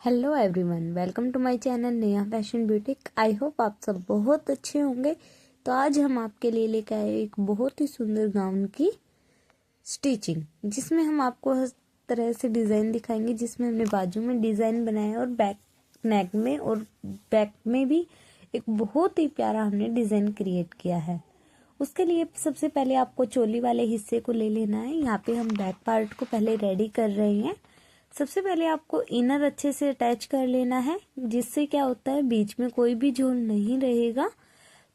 Hello everyone, welcome to my channel Neha fashion boutique. I hope आप सब बहुत अच्छे होंगे। तो आज हम आपके लिए लेकर आए एक बहुत ही सुंदर गाउन की स्टिचिंग, जिसमें हम आपको हर तरह से डिज़ाइन दिखाएंगे। जिसमें हमने बाजू में डिज़ाइन बनाया और बैक नेक में और बैक में भी एक बहुत ही प्यारा हमने डिज़ाइन क्रिएट किया है। उसके लिए सबसे पहले आपको चोली वाले हिस्से को ले लेना है। यहाँ पे हम बैक पार्ट को पहले रेडी कर रहे हैं। सबसे पहले आपको इनर अच्छे से अटैच कर लेना है, जिससे क्या होता है बीच में कोई भी जोड़ नहीं रहेगा।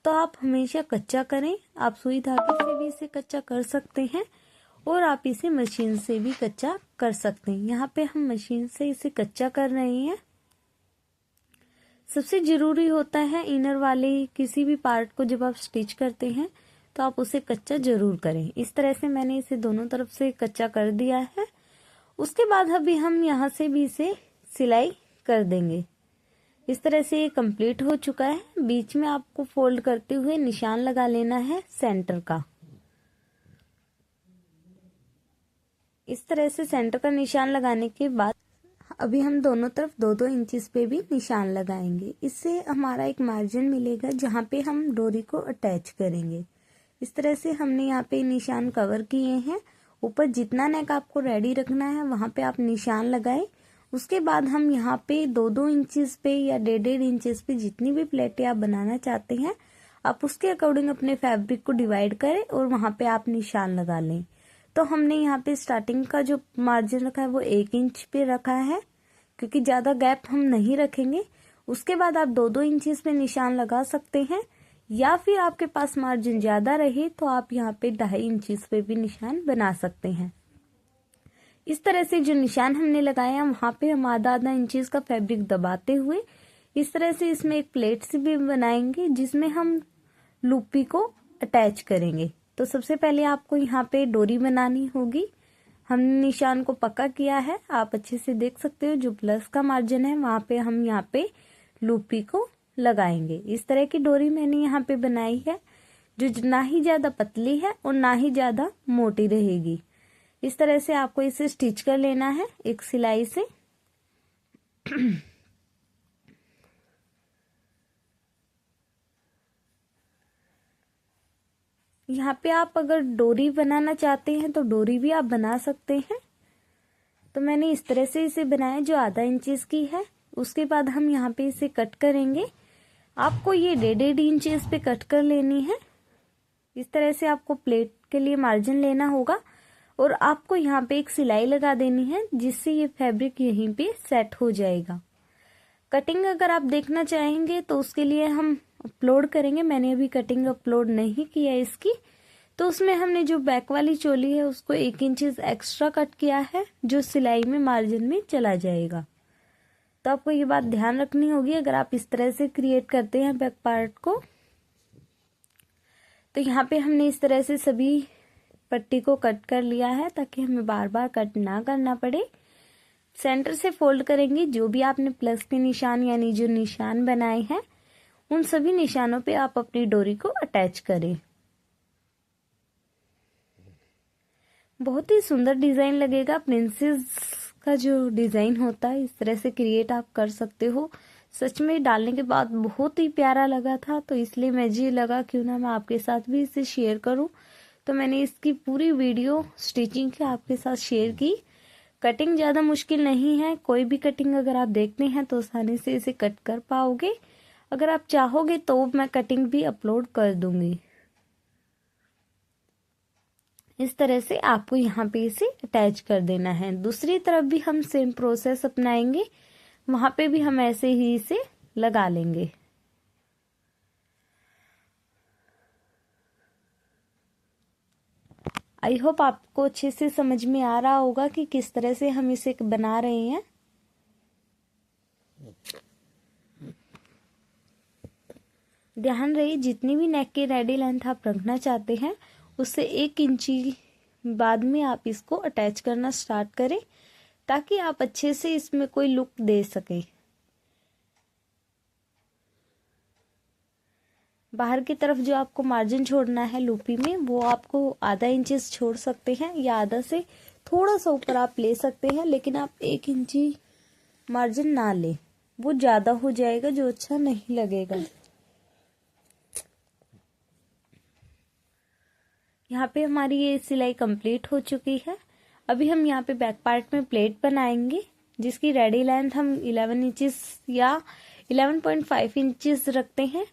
तो आप हमेशा कच्चा करें। आप सुई धागे से भी इसे कच्चा कर सकते हैं और आप इसे मशीन से भी कच्चा कर सकते हैं। यहाँ पे हम मशीन से इसे कच्चा कर रहे हैं। सबसे जरूरी होता है इनर वाले किसी भी पार्ट को जब आप स्टिच करते हैं तो आप उसे कच्चा जरूर करें। इस तरह से मैंने इसे दोनों तरफ से कच्चा कर दिया है। उसके बाद अभी हम यहाँ से भी इसे सिलाई कर देंगे। इस तरह से ये कंप्लीट हो चुका है। बीच में आपको फोल्ड करते हुए निशान लगा लेना है सेंटर का। इस तरह से सेंटर का निशान लगाने के बाद अभी हम दोनों तरफ 2-2 इंचेस पे भी निशान लगाएंगे। इससे हमारा एक मार्जिन मिलेगा जहाँ पे हम डोरी को अटैच करेंगे। इस तरह से हमने यहाँ पे निशान कवर किए हैं। ऊपर जितना नेक आपको रेडी रखना है वहां पे आप निशान लगाएं। उसके बाद हम यहाँ पे 2-2 इंचेस पे या 1.5 इंचेस पे जितनी भी प्लेटें आप बनाना चाहते हैं आप उसके अकॉर्डिंग अपने फैब्रिक को डिवाइड करें और वहां पे आप निशान लगा लें। तो हमने यहाँ पे स्टार्टिंग का जो मार्जिन रखा है वो 1 इंच पे रखा है, क्योंकि ज्यादा गैप हम नहीं रखेंगे। उसके बाद आप 2-2 इंचेस पे निशान लगा सकते हैं, या फिर आपके पास मार्जिन ज्यादा रहे तो आप यहाँ पे 2.5 इंचेस पे भी निशान बना सकते हैं। इस तरह से जो निशान हमने लगाया वहां पे हम आधा इंचेस का फैब्रिक दबाते हुए इस तरह से इसमें एक प्लेट से भी बनाएंगे, जिसमें हम लूपी को अटैच करेंगे। तो सबसे पहले आपको यहाँ पे डोरी बनानी होगी। हमने निशान को पक्का किया है, आप अच्छे से देख सकते हो। जो प्लस का मार्जिन है वहां पे हम यहाँ पे लूपी को लगाएंगे। इस तरह की डोरी मैंने यहाँ पे बनाई है, जो ना ही ज्यादा पतली है और ना ही ज्यादा मोटी रहेगी। इस तरह से आपको इसे स्टिच कर लेना है एक सिलाई से। यहाँ पे आप अगर डोरी बनाना चाहते हैं तो डोरी भी आप बना सकते हैं। तो मैंने इस तरह से इसे बनाया जो आधा इंचेस की है। उसके बाद हम यहाँ पे इसे कट करेंगे। आपको ये 1.5 इंचेस पे कट कर लेनी है। इस तरह से आपको प्लेट के लिए मार्जिन लेना होगा और आपको यहाँ पे एक सिलाई लगा देनी है, जिससे ये फैब्रिक यहीं पे सेट हो जाएगा। कटिंग अगर आप देखना चाहेंगे तो उसके लिए हम अपलोड करेंगे। मैंने अभी कटिंग अपलोड नहीं किया इसकी। तो उसमें हमने जो बैक वाली चोली है उसको 1 इंचेस एक्स्ट्रा कट किया है, जो सिलाई में मार्जिन में चला जाएगा। तो आपको ये बात ध्यान रखनी होगी अगर आप इस तरह से क्रिएट करते हैं बैक पार्ट को। तो यहाँ पे हमने इस तरह से सभी पट्टी को कट कर लिया है, ताकि हमें बार बार कट ना करना पड़े। सेंटर से फोल्ड करेंगे। जो भी आपने प्लस के निशान यानी जो निशान बनाए हैं उन सभी निशानों पे आप अपनी डोरी को अटैच करें। बहुत ही सुंदर डिजाइन लगेगा। प्रिंसेस का जो डिजाइन होता है इस तरह से क्रिएट आप कर सकते हो। सच में डालने के बाद बहुत ही प्यारा लगा था, तो इसलिए मुझे लगा क्यों ना मैं आपके साथ भी इसे शेयर करूं। तो मैंने इसकी पूरी वीडियो स्टिचिंग की आपके साथ शेयर की। कटिंग ज्यादा मुश्किल नहीं है। कोई भी कटिंग अगर आप देखते हैं तो आसानी से इसे कट कर पाओगे। अगर आप चाहोगे तो मैं कटिंग भी अपलोड कर दूंगी। इस तरह से आपको यहाँ पे इसे अटैच कर देना है। दूसरी तरफ भी हम सेम प्रोसेस अपनाएंगे। वहां पे भी हम ऐसे ही इसे लगा लेंगे। आई होप आपको अच्छे से समझ में आ रहा होगा कि किस तरह से हम इसे बना रहे हैं। ध्यान रहे जितनी भी नेक की रेडी लेंथ आप रखना चाहते हैं उससे 1 इंची बाद में आप इसको अटैच करना स्टार्ट करें, ताकि आप अच्छे से इसमें कोई लुक दे सके। बाहर की तरफ जो आपको मार्जिन छोड़ना है लूपी में वो आपको आधा इंचेस छोड़ सकते हैं, या आधा से थोड़ा सा ऊपर आप ले सकते हैं, लेकिन आप 1 इंची मार्जिन ना लें, वो ज़्यादा हो जाएगा जो अच्छा नहीं लगेगा। यहाँ पे हमारी ये सिलाई कंप्लीट हो चुकी है। अभी हम यहाँ पे बैक पार्ट में प्लेट बनाएंगे, जिसकी रेडी लेंथ हम 11 इंचेस या 11.5 इंचेस रखते हैं।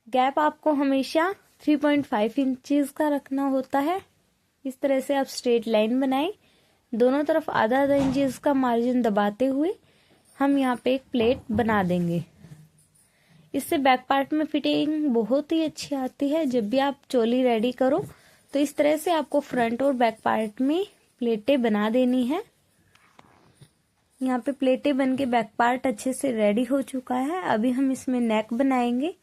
गैप आपको हमेशा 3.5 इंचेस का रखना होता है। इस तरह से आप स्ट्रेट लाइन बनाएं, दोनों तरफ आधा आधा इंचेस का मार्जिन दबाते हुए हम यहाँ पे एक प्लेट बना देंगे। इससे बैक पार्ट में फिटिंग बहुत ही अच्छी आती है। जब भी आप चोली रेडी करो तो इस तरह से आपको फ्रंट और बैक पार्ट में प्लेटें बना देनी है। यहाँ पे प्लेटें बन के बैक पार्ट अच्छे से रेडी हो चुका है। अभी हम इसमें नेक बनाएंगे।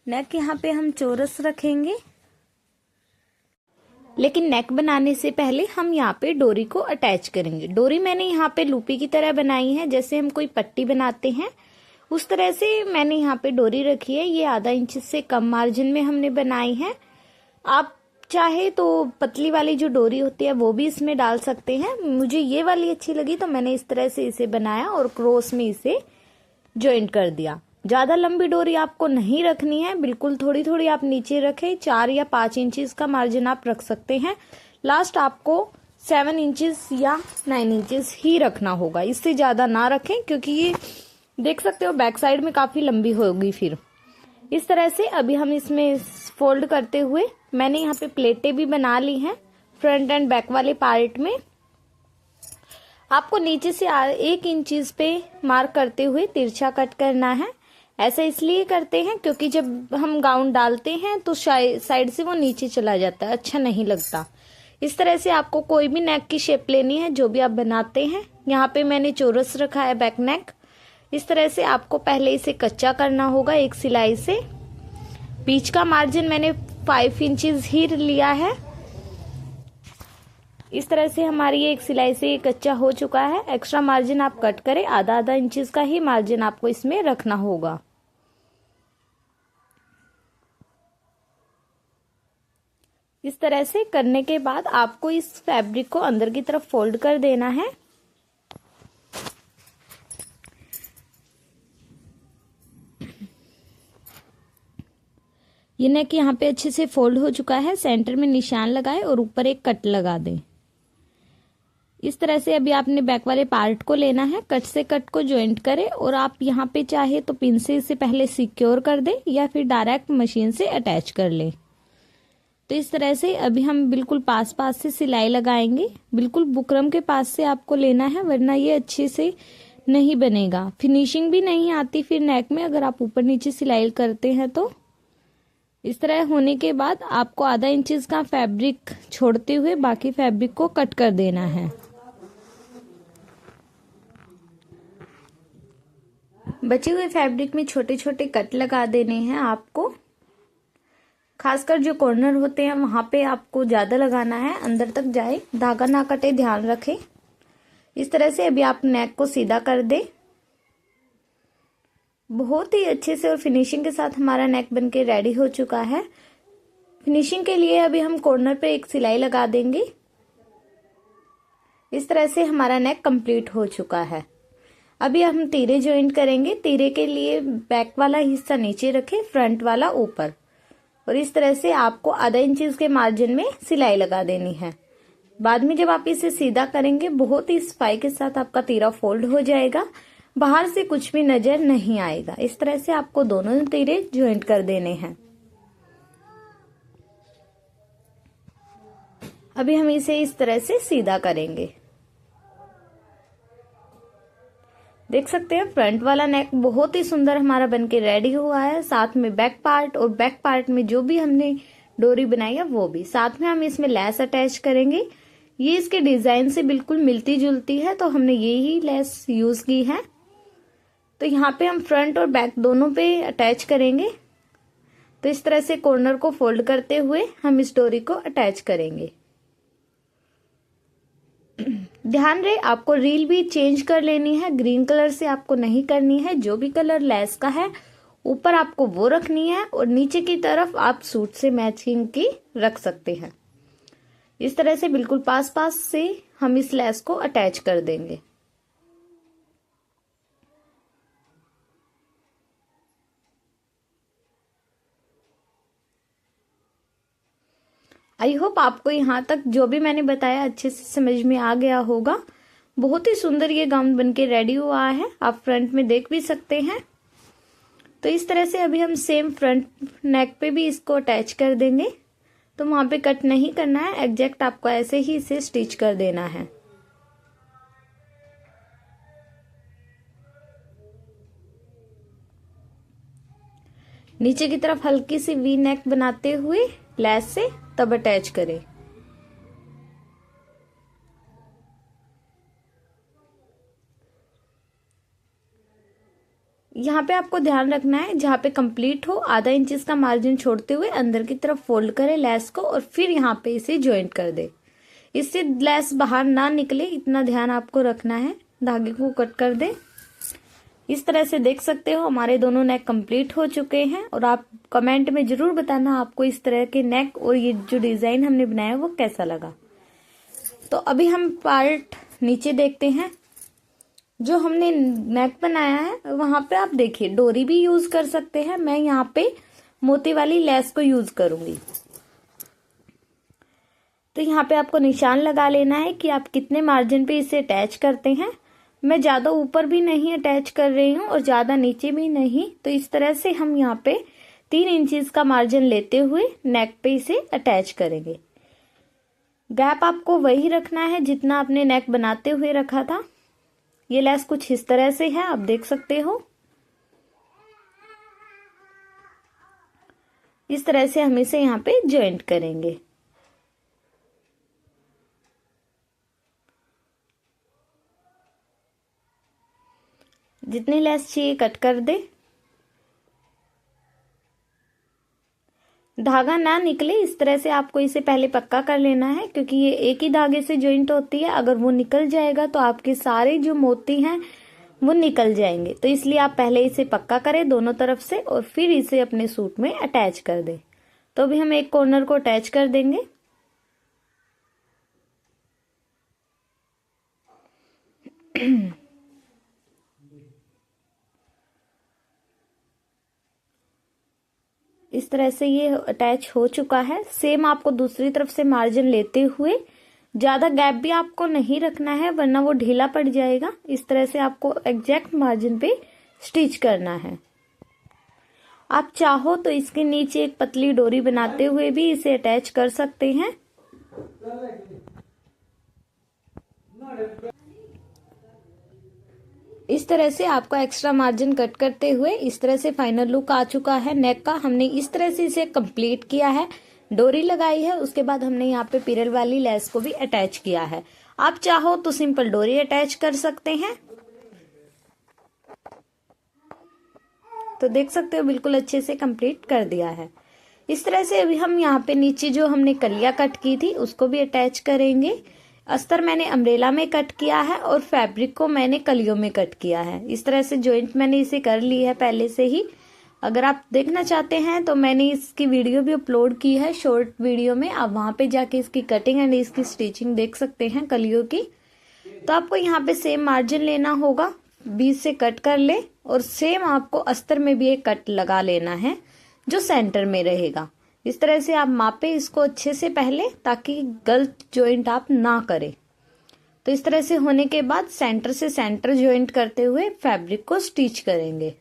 नेक यहाँ पे हम चौरस रखेंगे, लेकिन नेक बनाने से पहले हम यहाँ पे डोरी को अटैच करेंगे। डोरी मैंने यहाँ पे लूपी की तरह बनाई है, जैसे हम कोई पट्टी बनाते हैं उस तरह से मैंने यहाँ पे डोरी रखी है। ये आधा इंच से कम मार्जिन में हमने बनाई है। आप चाहे तो पतली वाली जो डोरी होती है वो भी इसमें डाल सकते हैं। मुझे ये वाली अच्छी लगी तो मैंने इस तरह से इसे बनाया और क्रॉस में इसे ज्वाइंट कर दिया। ज्यादा लंबी डोरी आपको नहीं रखनी है, बिल्कुल थोड़ी थोड़ी आप नीचे रखें। 4 या 5 इंचेस का मार्जिन आप रख सकते हैं। लास्ट आपको 7 इंचेस या 9 इंचेस ही रखना होगा, इससे ज्यादा ना रखें, क्योंकि ये देख सकते हो बैक साइड में काफी लंबी होगी फिर। इस तरह से अभी हम इसमें फोल्ड करते हुए मैंने यहाँ पे प्लेटें भी बना ली हैं। फ्रंट एंड बैक वाले पार्ट में आपको नीचे से 1 इंचेस पे मार्क करते हुए तिरछा कट करना है। ऐसा इसलिए करते हैं क्योंकि जब हम गाउन डालते हैं तो साइड से वो नीचे चला जाता है, अच्छा नहीं लगता। इस तरह से आपको कोई भी नेक की शेप लेनी है जो भी आप बनाते हैं। यहाँ पे मैंने चौरस रखा है बैक नेक। इस तरह से आपको पहले इसे कच्चा करना होगा एक सिलाई से। बीच का मार्जिन मैंने 5 इंचेस ही लिया है। इस तरह से हमारी ये एक सिलाई से कच्चा हो चुका है। एक्स्ट्रा मार्जिन आप कट करें, आधा आधा इंचेस का ही मार्जिन आपको इसमें रखना होगा। इस तरह से करने के बाद आपको इस फैब्रिक को अंदर की तरफ फोल्ड कर देना है। ये नेक यहाँ पे अच्छे से फोल्ड हो चुका है। सेंटर में निशान लगाए और ऊपर एक कट लगा दें। इस तरह से अभी आपने बैक वाले पार्ट को लेना है, कट से कट को ज्वाइंट करें और आप यहाँ पे चाहे तो पिन से इसे पहले सिक्योर कर दें या फिर डायरेक्ट मशीन से अटैच कर लें। तो इस तरह से अभी हम बिल्कुल पास पास से सिलाई लगाएंगे। बिल्कुल बुकरम के पास से आपको लेना है, वरना ये अच्छे से नहीं बनेगा। फिनिशिंग भी नहीं आती फिर नेक में अगर आप ऊपर नीचे सिलाई करते हैं तो। इस तरह होने के बाद आपको आधा इंचेस का फैब्रिक छोड़ते हुए बाकी फैब्रिक को कट कर देना है। बचे हुए फैब्रिक में छोटे छोटे कट लगा देने हैं आपको। खासकर जो कॉर्नर होते हैं वहां पे आपको ज्यादा लगाना है, अंदर तक जाए, धागा ना कटे, ध्यान रखें। इस तरह से अभी आप नेक को सीधा कर दें। बहुत ही अच्छे से और फिनिशिंग के साथ हमारा नेक बनके रेडी हो चुका है। फिनिशिंग के लिए अभी हम कॉर्नर पे एक सिलाई लगा देंगे। इस तरह से हमारा नेक कंप्लीट हो चुका है। अभी हम तीरे ज्वाइंट करेंगे। तीरे के लिए बैक वाला हिस्सा नीचे रखें, फ्रंट वाला ऊपर, और इस तरह से आपको आधा इंच के मार्जिन में सिलाई लगा देनी है। बाद में जब आप इसे सीधा करेंगे बहुत ही सफाई के साथ आपका तीरा फोल्ड हो जाएगा, बाहर से कुछ भी नजर नहीं आएगा। इस तरह से आपको दोनों तीरे ज्वाइंट कर देने हैं। अभी हम इसे इस तरह से सीधा करेंगे। देख सकते हैं फ्रंट वाला नेक बहुत ही सुंदर हमारा बनके रेडी हुआ है। साथ में बैक पार्ट और बैक पार्ट में जो भी हमने डोरी बनाई है वो भी। साथ में हम इसमें लेस अटैच करेंगे। ये इसके डिजाइन से बिल्कुल मिलती जुलती है तो हमने ये ही लेस यूज की है। तो यहाँ पे हम फ्रंट और बैक दोनों पे अटैच करेंगे। तो इस तरह से कॉर्नर को फोल्ड करते हुए हम इस डोरी को अटैच करेंगे। ध्यान रहे आपको रील भी चेंज कर लेनी है, ग्रीन कलर से आपको नहीं करनी है। जो भी कलर लेस का है ऊपर आपको वो रखनी है और नीचे की तरफ आप सूट से मैचिंग की रख सकते हैं। इस तरह से बिल्कुल पास पास से हम इस लेस को अटैच कर देंगे। आई होप आपको यहाँ तक जो भी मैंने बताया अच्छे से समझ में आ गया होगा। बहुत ही सुंदर ये गाउन बनके रेडी हुआ है, आप फ्रंट में देख भी सकते हैं। तो इस तरह से अभी हम सेम फ्रंट नेक पे भी इसको अटैच कर देंगे। तो वहां पे कट नहीं करना है, एग्जैक्ट आपको ऐसे ही इसे स्टिच कर देना है। नीचे की तरफ हल्की सी वी नेक बनाते हुए लैस से तब अटैच करें। यहाँ पे आपको ध्यान रखना है, जहाँ पे कंप्लीट हो आधा इंच का मार्जिन छोड़ते हुए अंदर की तरफ फोल्ड करें लैस को और फिर यहाँ पे इसे ज्वाइंट कर दे। इससे लैस बाहर ना निकले, इतना ध्यान आपको रखना है। धागे को कट कर दे। इस तरह से देख सकते हो हमारे दोनों नेक कंप्लीट हो चुके हैं। और आप कमेंट में जरूर बताना आपको इस तरह के नेक और ये जो डिजाइन हमने बनाया वो कैसा लगा। तो अभी हम पार्ट नीचे देखते हैं। जो हमने नेक बनाया है वहां पे आप देखिए डोरी भी यूज कर सकते हैं। मैं यहाँ पे मोती वाली लेस को यूज करूंगी। तो यहाँ पे आपको निशान लगा लेना है कि आप कितने मार्जिन पे इसे अटैच करते हैं। मैं ज्यादा ऊपर भी नहीं अटैच कर रही हूँ और ज्यादा नीचे भी नहीं। तो इस तरह से हम यहाँ पे 3 इंचेस का मार्जिन लेते हुए नेक पे इसे अटैच करेंगे। गैप आपको वही रखना है जितना आपने नेक बनाते हुए रखा था। ये लेस कुछ इस तरह से है, आप देख सकते हो। इस तरह से हम इसे यहाँ पे ज्वाइंट करेंगे। जितनी लेस चाहिए कट कर दे। धागा ना निकले इस तरह से आपको इसे पहले पक्का कर लेना है, क्योंकि ये एक ही धागे से ज्वाइंट होती है। अगर वो निकल जाएगा तो आपके सारे जो मोती हैं वो निकल जाएंगे। तो इसलिए आप पहले इसे पक्का करें दोनों तरफ से और फिर इसे अपने सूट में अटैच कर दें। तो अभी हम एक कॉर्नर को अटैच कर देंगे। इस तरह से ये अटैच हो चुका है। सेम आपको दूसरी तरफ से मार्जिन लेते हुए ज्यादा गैप भी आपको नहीं रखना है, वरना वो ढीला पड़ जाएगा। इस तरह से आपको एग्जैक्ट मार्जिन पे स्टिच करना है। आप चाहो तो इसके नीचे एक पतली डोरी बनाते हुए भी इसे अटैच कर सकते हैं। इस तरह से आपको एक्स्ट्रा मार्जिन कट करते हुए इस तरह से फाइनल लुक आ चुका है नेक का। हमने इस तरह से इसे कंप्लीट किया है। डोरी लगाई है, उसके बाद हमने यहाँ पे पिरल वाली लेस को भी अटैच किया है। आप चाहो तो सिंपल डोरी अटैच कर सकते हैं। तो देख सकते हो बिल्कुल अच्छे से कंप्लीट कर दिया है। इस तरह से अभी हम यहाँ पे नीचे जो हमने कलियां कट की थी उसको भी अटैच करेंगे। अस्तर मैंने अम्ब्रेला में कट किया है और फैब्रिक को मैंने कलियों में कट किया है। इस तरह से जॉइंट मैंने इसे कर ली है पहले से ही। अगर आप देखना चाहते हैं तो मैंने इसकी वीडियो भी अपलोड की है शॉर्ट वीडियो में। आप वहां पे जाके इसकी कटिंग एंड इसकी स्टिचिंग देख सकते हैं कलियों की। तो आपको यहाँ पे सेम मार्जिन लेना होगा, बीच से कट कर ले और सेम आपको अस्तर में भी एक कट लगा लेना है जो सेंटर में रहेगा। इस तरह से आप मापे इसको अच्छे से पहले, ताकि गलत जॉइंट आप ना करें। तो इस तरह से होने के बाद सेंटर से सेंटर जॉइंट करते हुए फैब्रिक को स्टिच करेंगे।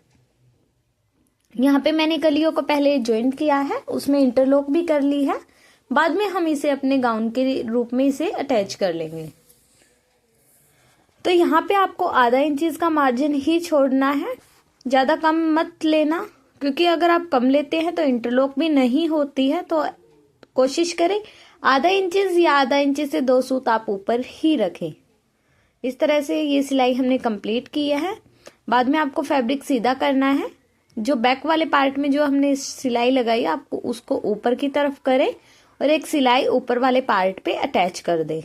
यहाँ पे मैंने कलियों को पहले जॉइंट किया है, उसमें इंटरलॉक भी कर ली है। बाद में हम इसे अपने गाउन के रूप में इसे अटैच कर लेंगे। तो यहाँ पे आपको आधा इंच का मार्जिन ही छोड़ना है, ज्यादा कम मत लेना, क्योंकि अगर आप कम लेते हैं तो इंटरलॉक भी नहीं होती है। तो कोशिश करें आधा इंच या आधा इंच से 2 सूत आप ऊपर ही रखें। इस तरह से ये सिलाई हमने कंप्लीट की है। बाद में आपको फैब्रिक सीधा करना है। जो बैक वाले पार्ट में जो हमने सिलाई लगाई आपको उसको ऊपर की तरफ करें और एक सिलाई ऊपर वाले पार्ट पे अटैच कर दे।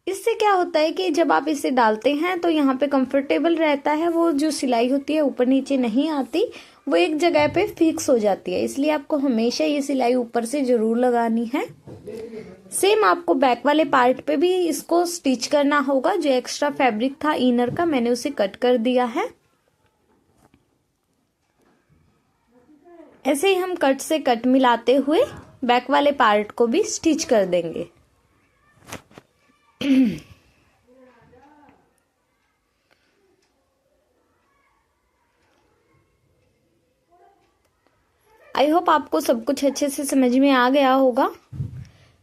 इससे क्या होता है कि जब आप इसे डालते हैं तो यहाँ पे कंफर्टेबल रहता है। वो जो सिलाई होती है ऊपर नीचे नहीं आती, वो एक जगह पे फिक्स हो जाती है। इसलिए आपको हमेशा ये सिलाई ऊपर से जरूर लगानी है। सेम आपको बैक वाले पार्ट पे भी इसको स्टिच करना होगा। जो एक्स्ट्रा फैब्रिक था इनर का मैंने उसे कट कर दिया है। ऐसे ही हम कट से कट मिलाते हुए बैक वाले पार्ट को भी स्टिच कर देंगे। आई होप आपको सब कुछ अच्छे से समझ में आ गया होगा।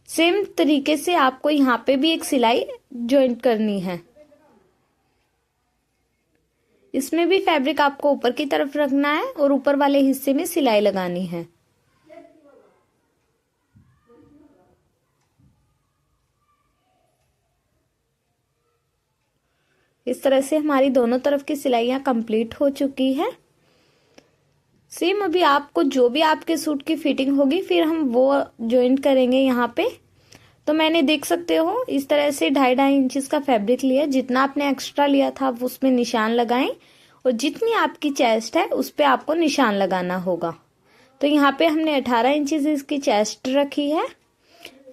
सेम तरीके से आपको यहाँ पे भी एक सिलाई जॉइंट करनी है। इसमें भी फैब्रिक आपको ऊपर की तरफ रखना है और ऊपर वाले हिस्से में सिलाई लगानी है। इस तरह से हमारी दोनों तरफ की सिलाइयां कंप्लीट हो चुकी है। सेम अभी आपको जो भी आपके सूट की फिटिंग होगी फिर हम वो जॉइंट करेंगे यहाँ पे। तो मैंने देख सकते हो इस तरह से 2.5 इंचेस का फैब्रिक लिया। जितना आपने एक्स्ट्रा लिया था उसमें निशान लगाएं और जितनी आपकी चेस्ट है उस पे आपको निशान लगाना होगा। तो यहाँ पे हमने 18 इंचेस इसकी चेस्ट रखी है।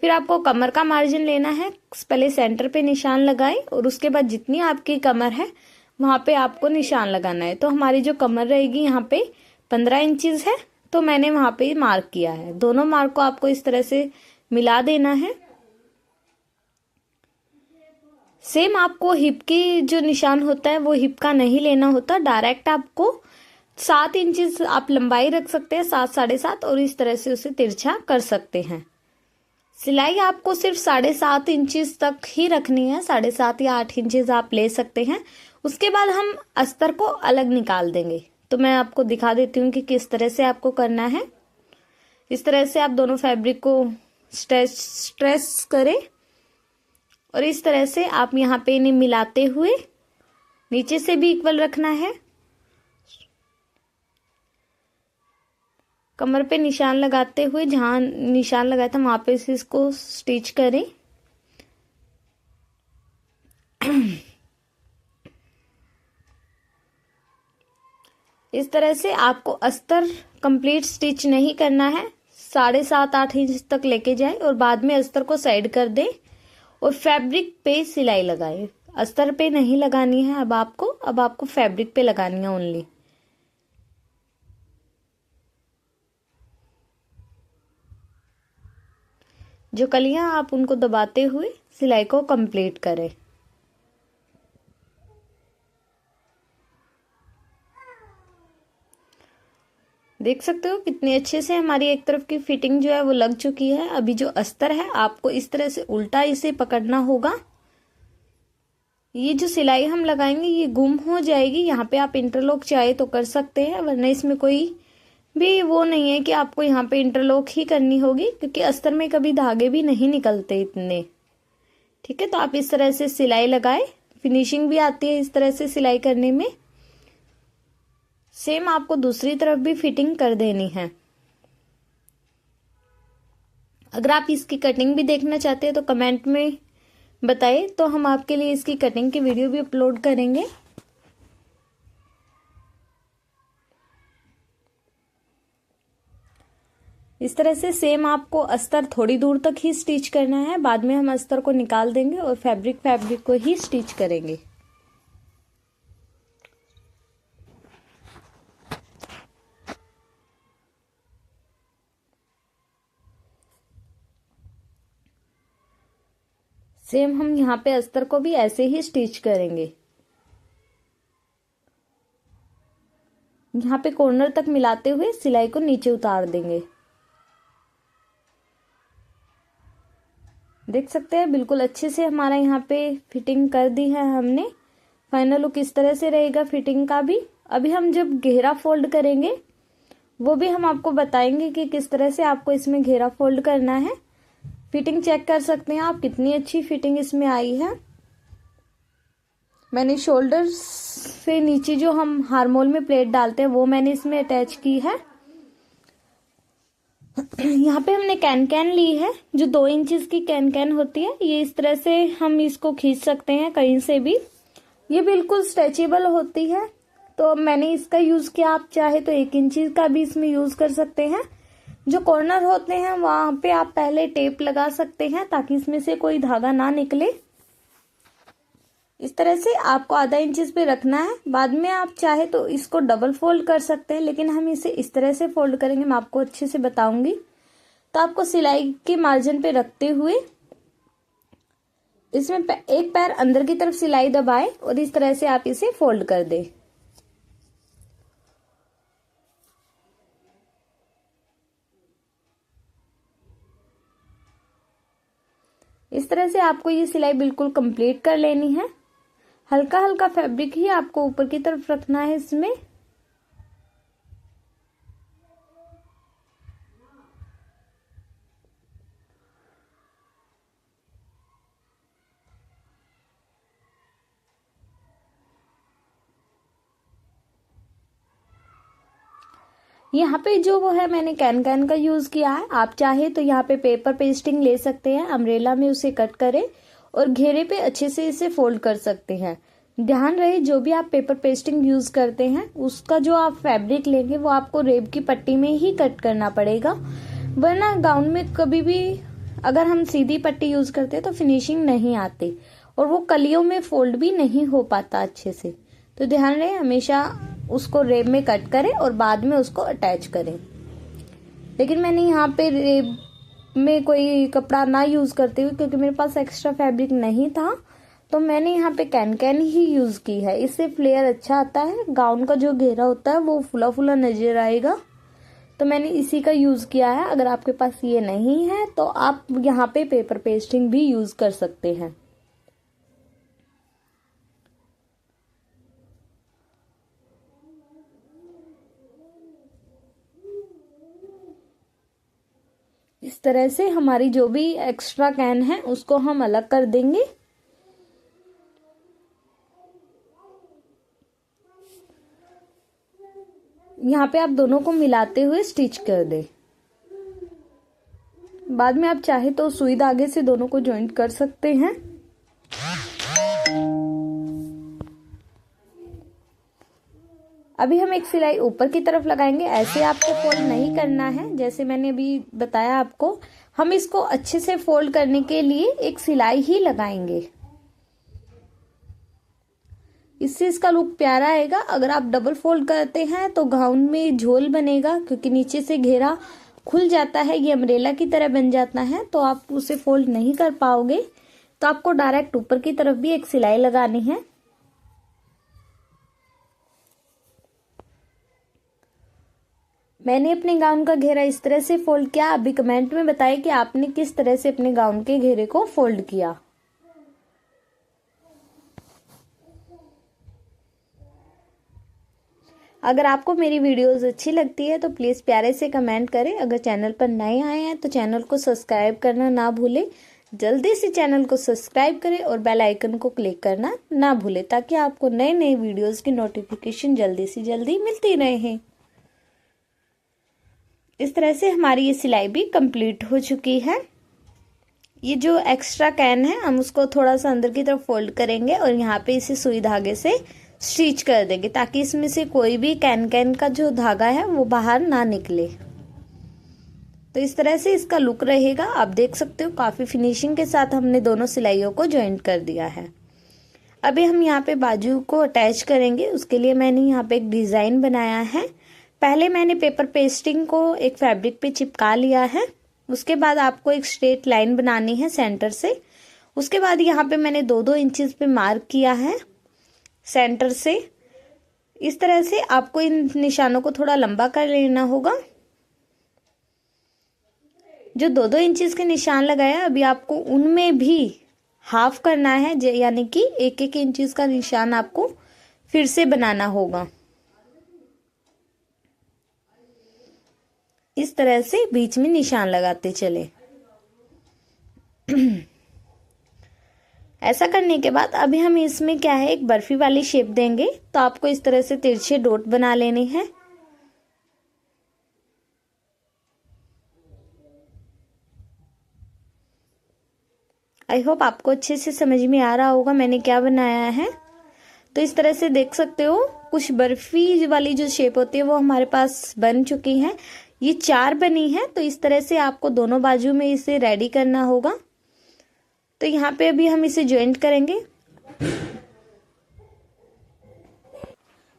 फिर आपको कमर का मार्जिन लेना है। पहले सेंटर पे निशान लगाएं और उसके बाद जितनी आपकी कमर है वहां पे आपको निशान लगाना है। तो हमारी जो कमर रहेगी यहाँ पे 15 इंचेस है, तो मैंने वहां पे मार्क किया है। दोनों मार्क को आपको इस तरह से मिला देना है। सेम आपको हिप की जो निशान होता है वो हिप का नहीं लेना होता, डायरेक्ट आपको 7 इंचेस आप लंबाई रख सकते हैं, 7 7.5, और इस तरह से उसे तिरछा कर सकते हैं। सिलाई आपको सिर्फ 7.5 इंचेस तक ही रखनी है, 7.5 या 8 इंचेस आप ले सकते हैं। उसके बाद हम अस्तर को अलग निकाल देंगे। तो मैं आपको दिखा देती हूँ कि किस तरह से आपको करना है। इस तरह से आप दोनों फैब्रिक को स्ट्रेस करें और इस तरह से आप यहाँ पे इन्हें मिलाते हुए नीचे से भी इक्वल रखना है। कमर पे निशान लगाते हुए जहां निशान लगाया था वहां पे से इसको स्टिच करें। इस तरह से आपको अस्तर कंप्लीट स्टिच नहीं करना है, 7.5 8 इंच तक लेके जाए और बाद में अस्तर को साइड कर दे और फैब्रिक पे सिलाई लगाए। अस्तर पे नहीं लगानी है अब आपको फैब्रिक पे लगानी है ओनली। जो कलियां आप उनको दबाते हुए सिलाई को कंप्लीट करें। देख सकते हो कितनी अच्छे से हमारी एक तरफ की फिटिंग जो है वो लग चुकी है। अभी जो अस्तर है आपको इस तरह से उल्टा इसे पकड़ना होगा। ये जो सिलाई हम लगाएंगे ये गुम हो जाएगी। यहाँ पे आप इंटरलॉक चाहे तो कर सकते हैं, वरना इसमें कोई भी वो नहीं है कि आपको यहाँ पे इंटरलॉक ही करनी होगी, क्योंकि अस्तर में कभी धागे भी नहीं निकलते इतने। ठीक है, तो आप इस तरह से सिलाई लगाए, फिनिशिंग भी आती है इस तरह से सिलाई करने में। सेम आपको दूसरी तरफ भी फिटिंग कर देनी है। अगर आप इसकी कटिंग भी देखना चाहते हैं तो कमेंट में बताइए, तो हम आपके लिए इसकी कटिंग की वीडियो भी अपलोड करेंगे। इस तरह से सेम आपको अस्तर थोड़ी दूर तक ही स्टिच करना है, बाद में हम अस्तर को निकाल देंगे और फैब्रिक को ही स्टिच करेंगे। सेम हम यहाँ पे अस्तर को भी ऐसे ही स्टिच करेंगे। यहाँ पे कॉर्नर तक मिलाते हुए सिलाई को नीचे उतार देंगे। देख सकते हैं बिल्कुल अच्छे से हमारा यहाँ पे फिटिंग कर दी है हमने। फाइनल लुक इस तरह से रहेगा फिटिंग का भी। अभी हम जब घेरा फोल्ड करेंगे वो भी हम आपको बताएंगे कि किस तरह से आपको इसमें घेरा फोल्ड करना है। फिटिंग चेक कर सकते हैं आप, कितनी अच्छी फिटिंग इसमें आई है। मैंने शोल्डर से नीचे जो हम हार्मोल में प्लेट डालते हैं वो मैंने इसमें अटैच की है। यहाँ पे हमने कैन ली है, जो 2 इंचेस की कैन होती है। ये इस तरह से हम इसको खींच सकते हैं कहीं से भी। ये बिल्कुल स्ट्रेचेबल होती है, तो मैंने इसका यूज किया। आप चाहे तो 1 इंच का भी इसमें यूज कर सकते हैं। जो कॉर्नर होते हैं वहां पे आप पहले टेप लगा सकते हैं ताकि इसमें से कोई धागा ना निकले। इस तरह से आपको आधा इंच पे रखना है। बाद में आप चाहे तो इसको डबल फोल्ड कर सकते हैं, लेकिन हम इसे इस तरह से फोल्ड करेंगे, मैं आपको अच्छे से बताऊंगी। तो आपको सिलाई के मार्जिन पे रखते हुए इसमें एक पैर अंदर की तरफ सिलाई दबाएं और इस तरह से आप इसे फोल्ड कर दें। इस तरह से आपको ये सिलाई बिल्कुल कंप्लीट कर लेनी है। हल्का हल्का फैब्रिक ही आपको ऊपर की तरफ रखना है इसमें। यहाँ पे जो वो है मैंने कैन का यूज किया है। आप चाहे तो यहाँ पे पेपर पेस्टिंग ले सकते हैं, अम्ब्रेला में उसे कट करें और घेरे पे अच्छे से इसे फोल्ड कर सकते हैं। ध्यान रहे जो भी आप पेपर पेस्टिंग यूज करते हैं उसका जो आप फैब्रिक लेंगे वो आपको रेब की पट्टी में ही कट करना पड़ेगा, वरना गाउन में कभी भी अगर हम सीधी पट्टी यूज करते हैं तो फिनिशिंग नहीं आती और वो कलियों में फोल्ड भी नहीं हो पाता अच्छे से। तो ध्यान रहे हमेशा उसको रेब में कट करें और बाद में उसको अटैच करें। लेकिन मैंने यहाँ पे रेब में कोई कपड़ा ना यूज करते हुए, क्योंकि मेरे पास एक्स्ट्रा फैब्रिक नहीं था, तो मैंने यहाँ पे कैन ही यूज की है। इससे फ्लेयर अच्छा आता है, गाउन का जो घेरा होता है वो फुला फुला नजर आएगा, तो मैंने इसी का यूज किया है। अगर आपके पास ये नहीं है तो आप यहाँ पे पेपर पेस्टिंग भी यूज कर सकते हैं। इस तरह से हमारी जो भी एक्स्ट्रा कैन है उसको हम अलग कर देंगे। यहाँ पे आप दोनों को मिलाते हुए स्टिच कर दें। बाद में आप चाहे तो सुई धागे से दोनों को जॉइंट कर सकते हैं। अभी हम एक सिलाई ऊपर की तरफ लगाएंगे। ऐसे आपको फोल्ड नहीं करना है, जैसे मैंने अभी बताया आपको। हम इसको अच्छे से फोल्ड करने के लिए एक सिलाई ही लगाएंगे, इससे इसका लुक प्यारा आएगा। अगर आप डबल फोल्ड करते हैं तो गाउन में झोल बनेगा, क्योंकि नीचे से घेरा खुल जाता है, ये अम्ब्रेला की तरह बन जाता है, तो आप उसे फोल्ड नहीं कर पाओगे। तो आपको डायरेक्ट ऊपर की तरफ भी एक सिलाई लगानी है। मैंने अपने गाउन का घेरा इस तरह से फोल्ड किया। अभी कमेंट में बताएं कि आपने किस तरह से अपने गाउन के घेरे को फोल्ड किया। अगर आपको मेरी वीडियोस अच्छी लगती है तो प्लीज प्यारे से कमेंट करें। अगर चैनल पर नए आए हैं तो चैनल को सब्सक्राइब करना ना भूलें। जल्दी से चैनल को सब्सक्राइब करें और बेल आइकन को क्लिक करना ना भूलें, ताकि आपको नए नए वीडियोस की नोटिफिकेशन जल्दी से जल्दी मिलती रहे। इस तरह से हमारी ये सिलाई भी कंप्लीट हो चुकी है। ये जो एक्स्ट्रा कैन है हम उसको थोड़ा सा अंदर की तरफ फोल्ड करेंगे और यहाँ पे इसे सुई धागे से स्टिच कर देंगे, ताकि इसमें से कोई भी कैन का जो धागा है वो बाहर ना निकले। तो इस तरह से इसका लुक रहेगा। आप देख सकते हो काफी फिनिशिंग के साथ हमने दोनों सिलाइयों को ज्वाइंट कर दिया है। अभी हम यहाँ पे बाजू को अटैच करेंगे। उसके लिए मैंने यहाँ पे एक डिजाइन बनाया है। पहले मैंने पेपर पेस्टिंग को एक फैब्रिक पे चिपका लिया है। उसके बाद आपको एक स्ट्रेट लाइन बनानी है सेंटर से। उसके बाद यहाँ पे मैंने 2-2 इंचेस पे मार्क किया है सेंटर से। इस तरह से आपको इन निशानों को थोड़ा लंबा कर लेना होगा। जो 2-2 इंचेस के निशान लगाया अभी आपको उनमें भी हाफ करना है, यानी कि 1-1 इंचेस का निशान आपको फिर से बनाना होगा। इस तरह से बीच में निशान लगाते चले। ऐसा करने के बाद अभी हम इसमें क्या है एक बर्फी वाली शेप देंगे। तो आपको इस तरह से तिरछे डॉट बना लेने हैं। आई होप आपको अच्छे से समझ में आ रहा होगा मैंने क्या बनाया है। तो इस तरह से देख सकते हो कुछ बर्फी वाली जो शेप होती है वो हमारे पास बन चुकी है। ये 4 बनी है। तो इस तरह से आपको दोनों बाजू में इसे रेडी करना होगा। तो यहाँ पे अभी हम इसे ज्वाइंट करेंगे।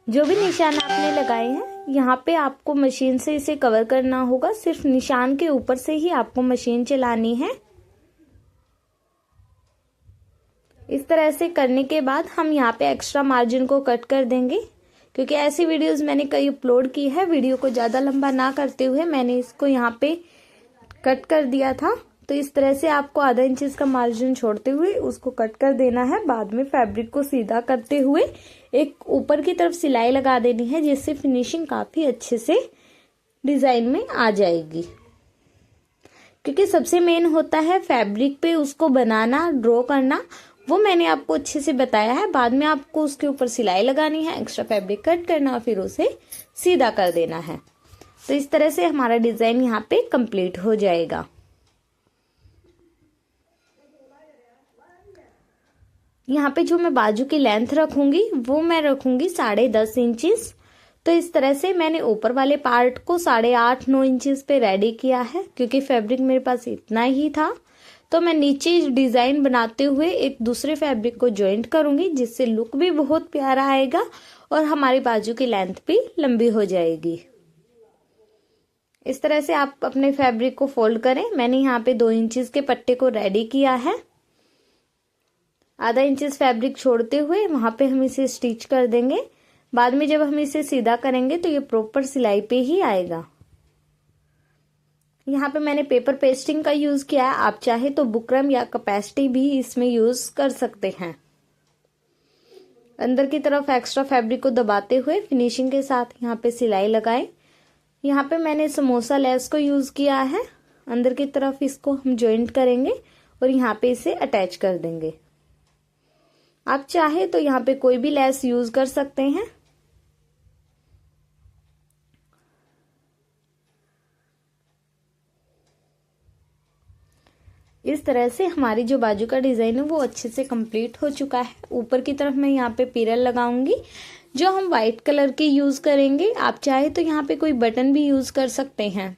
जो भी निशान आपने लगाए हैं यहाँ पे आपको मशीन से इसे कवर करना होगा, सिर्फ निशान के ऊपर से ही आपको मशीन चलानी है। इस तरह से करने के बाद हम यहाँ पे एक्स्ट्रा मार्जिन को कट कर देंगे, क्योंकि ऐसी वीडियोस मैंने कई अपलोड की है। वीडियो को ज़्यादा लंबा ना करते हुए मैंने इसको यहाँ पे कट कर दिया था। तो इस तरह से आपको आधा इंच का मार्जिन छोड़ते हुए उसको कट कर देना है। बाद में फैब्रिक को सीधा करते हुए एक ऊपर की तरफ सिलाई लगा देनी है, जिससे फिनिशिंग काफ़ी अच्छे से डिज़ाइन में आ जाएगी। क्योंकि सबसे मेन होता है फैब्रिक पे उसको बनाना, ड्रॉ करना, वो मैंने आपको अच्छे से बताया है। बाद में आपको उसके ऊपर सिलाई लगानी है, एक्स्ट्रा फैब्रिक कट करना और फिर उसे सीधा कर देना है। तो इस तरह से हमारा डिज़ाइन यहाँ पे कंप्लीट हो जाएगा। यहाँ पे जो मैं बाजू की लेंथ रखूंगी वो मैं रखूंगी 10.5 इंचेस। तो इस तरह से मैंने ऊपर वाले पार्ट को 8.5-9 इंचेस पे रेडी किया है, क्योंकि फैब्रिक मेरे पास इतना ही था। तो मैं नीचे डिज़ाइन बनाते हुए एक दूसरे फैब्रिक को जॉइंट करूंगी, जिससे लुक भी बहुत प्यारा आएगा और हमारी बाजू की लेंथ भी लंबी हो जाएगी। इस तरह से आप अपने फैब्रिक को फोल्ड करें। मैंने यहाँ पे 2 इंचेस के पट्टे को रेडी किया है। आधा इंचेस फैब्रिक छोड़ते हुए वहां पे हम इसे स्टिच कर देंगे। बाद में जब हम इसे सीधा करेंगे तो ये प्रॉपर सिलाई पे ही आएगा। यहाँ पे मैंने पेपर पेस्टिंग का यूज किया है। आप चाहे तो बुकरम या कैपेसिटी भी इसमें यूज कर सकते हैं। अंदर की तरफ एक्स्ट्रा फैब्रिक को दबाते हुए फिनिशिंग के साथ यहाँ पे सिलाई लगाएं। यहाँ पे मैंने समोसा लेस को यूज किया है। अंदर की तरफ इसको हम जॉइंट करेंगे और यहाँ पे इसे अटैच कर देंगे। आप चाहे तो यहाँ पे कोई भी लेस यूज कर सकते हैं। इस तरह से हमारी जो बाजू का डिजाइन है वो अच्छे से कंप्लीट हो चुका है। ऊपर की तरफ मैं यहाँ पे पिरल लगाऊंगी, जो हम व्हाइट कलर की यूज करेंगे। आप चाहे तो यहाँ पे कोई बटन भी यूज कर सकते हैं।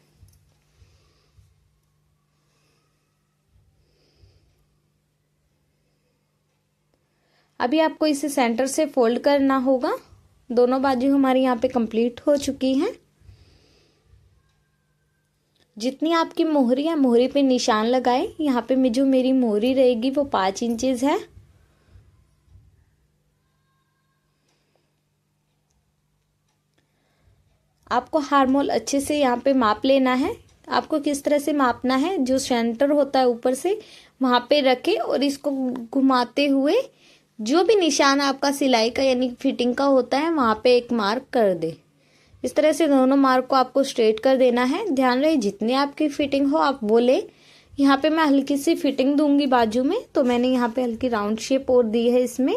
अभी आपको इसे सेंटर से फोल्ड करना होगा। दोनों बाजू हमारी यहाँ पे कंप्लीट हो चुकी हैं। जितनी आपकी मोहरी है मोहरी पे निशान लगाए। यहाँ पे जो मेरी मोहरी रहेगी वो 5 इंचेस है। आपको हार्मोल अच्छे से यहाँ पे माप लेना है। आपको किस तरह से मापना है, जो सेंटर होता है ऊपर से वहां पे रखे और इसको घुमाते हुए जो भी निशान आपका सिलाई का यानी फिटिंग का होता है वहां पे एक मार्क कर दे। इस तरह से दोनों मार्क को आपको स्ट्रेट कर देना है। ध्यान रहे जितनी आपकी फिटिंग हो आप वो ले। यहाँ पे मैं हल्की सी फिटिंग दूंगी बाजू में, तो मैंने यहाँ पे हल्की राउंड शेप और दी है इसमें।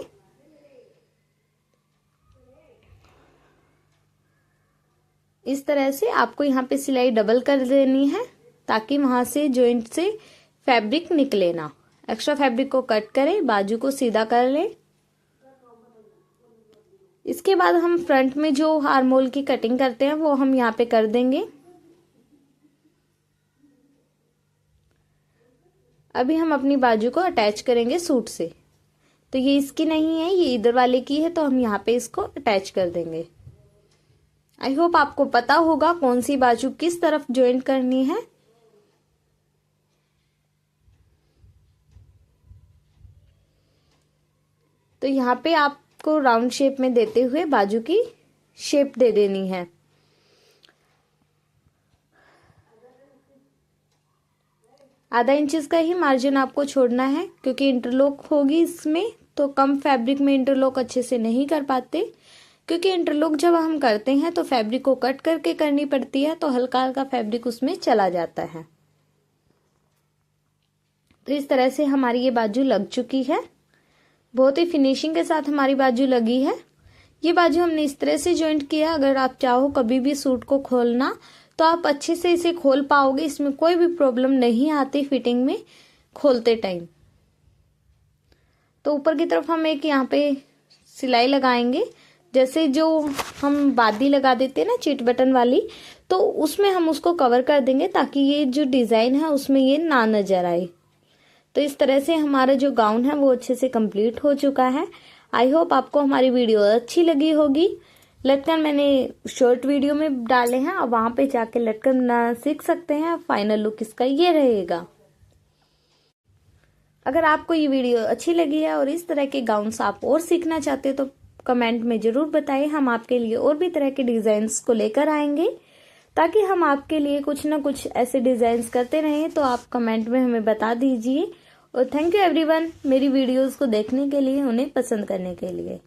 इस तरह से आपको यहाँ पे सिलाई डबल कर देनी है, ताकि वहां से जॉइंट से फैब्रिक निकले ना। एक्स्ट्रा फैब्रिक को कट करें, बाजू को सीधा कर लें। इसके बाद हम फ्रंट में जो आर्महोल की कटिंग करते हैं वो हम यहाँ पे कर देंगे। अभी हम अपनी बाजू को अटैच करेंगे सूट से। तो ये इसकी नहीं है, ये इधर वाले की है, तो हम यहाँ पे इसको अटैच कर देंगे। आई होप आपको पता होगा कौन सी बाजू किस तरफ ज्वाइंट करनी है। तो यहाँ पे आपको राउंड शेप में देते हुए बाजू की शेप दे देनी है। आधा इंचेस का ही मार्जिन आपको छोड़ना है, क्योंकि इंटरलॉक होगी इसमें, तो कम फैब्रिक में इंटरलॉक अच्छे से नहीं कर पाते। क्योंकि इंटरलॉक जब हम करते हैं तो फैब्रिक को कट करके करनी पड़ती है, तो हल्का हल्का फैब्रिक उसमें चला जाता है। तो इस तरह से हमारी ये बाजू लग चुकी है। बहुत ही फिनिशिंग के साथ हमारी बाजू लगी है। ये बाजू हमने इस तरह से जॉइंट किया। अगर आप चाहो कभी भी सूट को खोलना तो आप अच्छे से इसे खोल पाओगे, इसमें कोई भी प्रॉब्लम नहीं आती फिटिंग में खोलते टाइम। तो ऊपर की तरफ हम एक यहाँ पे सिलाई लगाएंगे, जैसे जो हम बादी लगा देते हैं ना चिट बटन वाली, तो उसमें हम उसको कवर कर देंगे ताकि ये जो डिजाइन है उसमें ये ना नजर आए। तो इस तरह से हमारा जो गाउन है वो अच्छे से कंप्लीट हो चुका है। आई होप आपको हमारी वीडियो अच्छी लगी होगी। लटकन मैंने शॉर्ट वीडियो में डाले हैं, अब वहां पे जाके लटकन बनाना सीख सकते हैं। फाइनल लुक इसका ये रहेगा। अगर आपको ये वीडियो अच्छी लगी है और इस तरह के गाउन्स आप और सीखना चाहते हो तो कमेंट में जरूर बताइए। हम आपके लिए और भी तरह के डिजाइन्स को लेकर आएंगे, ताकि हम आपके लिए कुछ ना कुछ ऐसे डिजाइन्स करते रहें। तो आप कमेंट में हमें बता दीजिए। और थैंक यू एवरीवन मेरी वीडियोस को देखने के लिए, उन्हें पसंद करने के लिए।